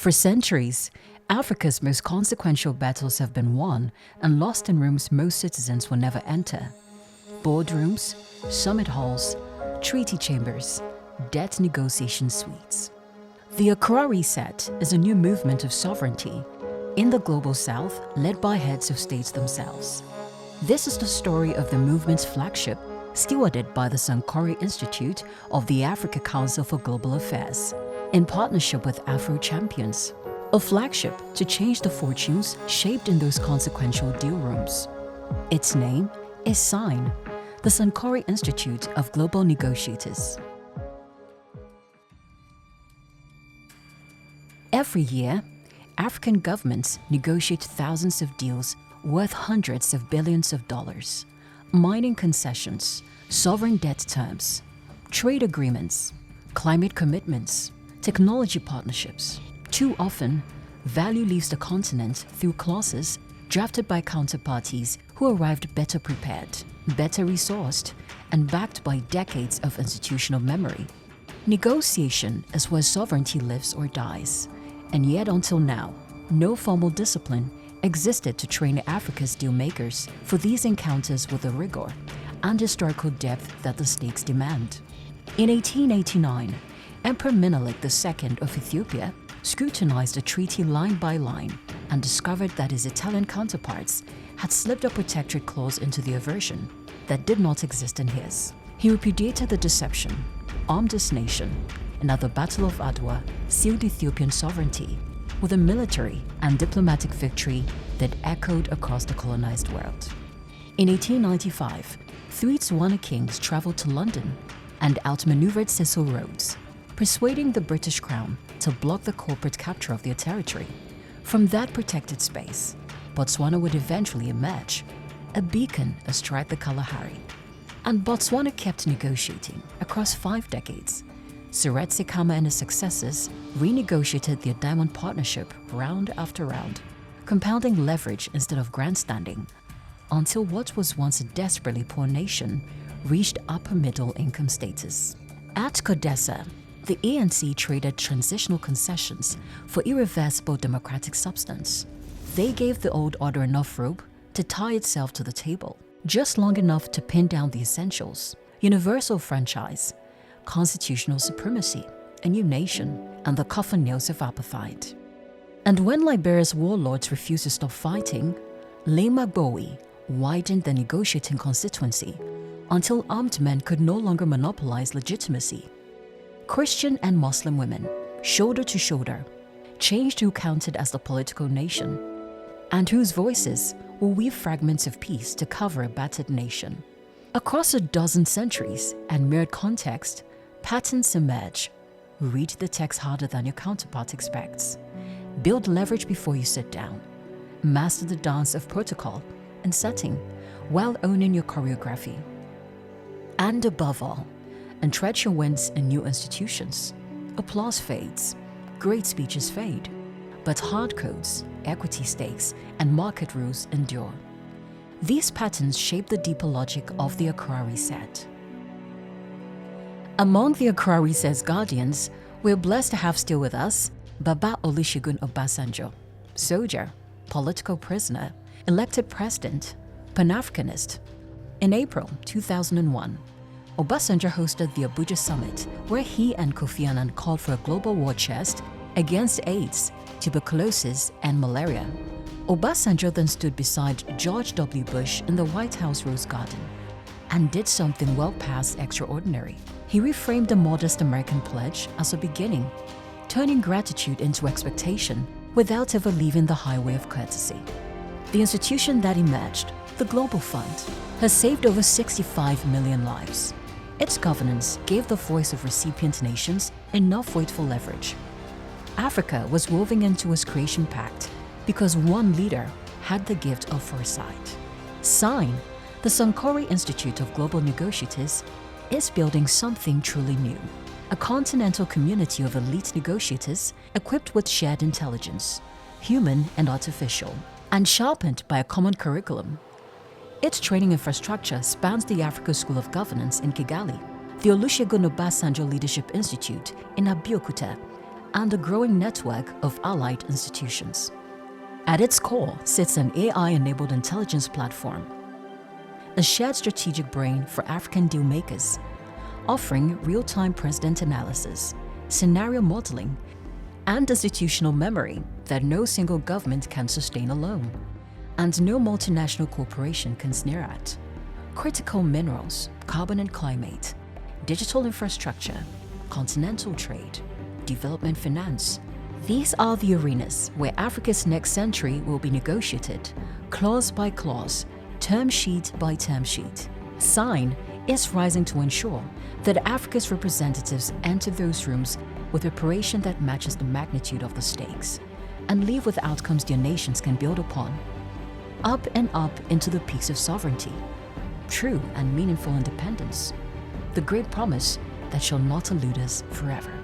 For centuries, Africa's most consequential battles have been won and lost in rooms most citizens will never enter. Boardrooms, summit halls, treaty chambers, debt negotiation suites. The Accra Reset is a new movement of sovereignty in the Global South led by heads of states themselves. This is the story of the movement's flagship, stewarded by the Sankoree Institute of the Africa Council for Global Affairs, in partnership with AfroChampions, a flagship to change the fortunes shaped in those consequential deal rooms. Its name is SIGN, the Sankoree Institute of Global Negotiators. Every year, African governments negotiate thousands of deals worth hundreds of billions of dollars, mining concessions, sovereign debt terms, trade agreements, climate commitments, technology partnerships. Too often, value leaves the continent through clauses drafted by counterparties who arrived better prepared, better resourced, and backed by decades of institutional memory. Negotiation is where sovereignty lives or dies, and yet until now, no formal discipline existed to train Africa's dealmakers for these encounters with the rigor and historical depth that the stakes demand. In 1889, Emperor Menelik II of Ethiopia scrutinized the treaty line by line and discovered that his Italian counterparts had slipped a protectorate clause into their version that did not exist in his. He repudiated the deception, armed his nation, and at the Battle of Adwa sealed Ethiopian sovereignty with a military and diplomatic victory that echoed across the colonized world. In 1895, three Tswana kings traveled to London and outmaneuvered Cecil Rhodes, persuading the British Crown to block the corporate capture of their territory. From that protected space, Botswana would eventually emerge, a beacon astride the Kalahari. And Botswana kept negotiating across 5 decades. Seretse Khama and his successors renegotiated their diamond partnership round after round, compounding leverage instead of grandstanding, until what was once a desperately poor nation reached upper middle income status. At CODESA, the ANC traded transitional concessions for irreversible democratic substance. They gave the old order enough rope to tie itself to the table, just long enough to pin down the essentials: universal franchise, constitutional supremacy, a new nation, and the coffin nails of apartheid. And when Liberia's warlords refused to stop fighting, Lema Bowie widened the negotiating constituency until armed men could no longer monopolize legitimacy. Christian and Muslim women, shoulder to shoulder, changed who counted as the political nation, and whose voices will weave fragments of peace to cover a battered nation. Across a dozen centuries and mirrored context, patterns emerge. Read the text harder than your counterpart expects. Build leverage before you sit down. Master the dance of protocol and setting while owning your choreography. And above all, entrench your wins in new institutions. Applause fades, great speeches fade, but hard codes, equity stakes, and market rules endure. These patterns shape the deeper logic of the Accra Reset. Among the Accra Reset's guardians, we're blessed to have still with us Baba Olusegun Obasanjo, soldier, political prisoner, elected president, Pan-Africanist. In April 2001, Obasanjo hosted the Abuja Summit, where he and Kofi Annan called for a global war chest against AIDS, tuberculosis, and malaria. Obasanjo then stood beside George W. Bush in the White House Rose Garden and did something well past extraordinary. He reframed the modest American pledge as a beginning, turning gratitude into expectation without ever leaving the highway of courtesy. The institution that emerged, the Global Fund, has saved over 65 million lives. Its governance gave the voice of recipient nations enough weight for leverage. Africa was woven into its creation pact because one leader had the gift of foresight. SIGN, the Sankoree Institute of Global Negotiators, is building something truly new, a continental community of elite negotiators equipped with shared intelligence, human and artificial, and sharpened by a common curriculum. Its training infrastructure spans the Africa School of Governance in Kigali, the Olusegun Obasanjo Leadership Institute in Abeokuta, and a growing network of allied institutions. At its core sits an AI-enabled intelligence platform, a shared strategic brain for African dealmakers, offering real-time precedent analysis, scenario modeling, and institutional memory that no single government can sustain alone, and no multinational corporation can sneer at. Critical minerals, carbon and climate, digital infrastructure, continental trade, development finance. These are the arenas where Africa's next century will be negotiated, clause by clause, term sheet by term sheet. SIGN is rising to ensure that Africa's representatives enter those rooms with preparation that matches the magnitude of the stakes and leave with outcomes their nations can build upon. Up and up into the peaks of sovereignty, true and meaningful independence, the great promise that shall not elude us forever.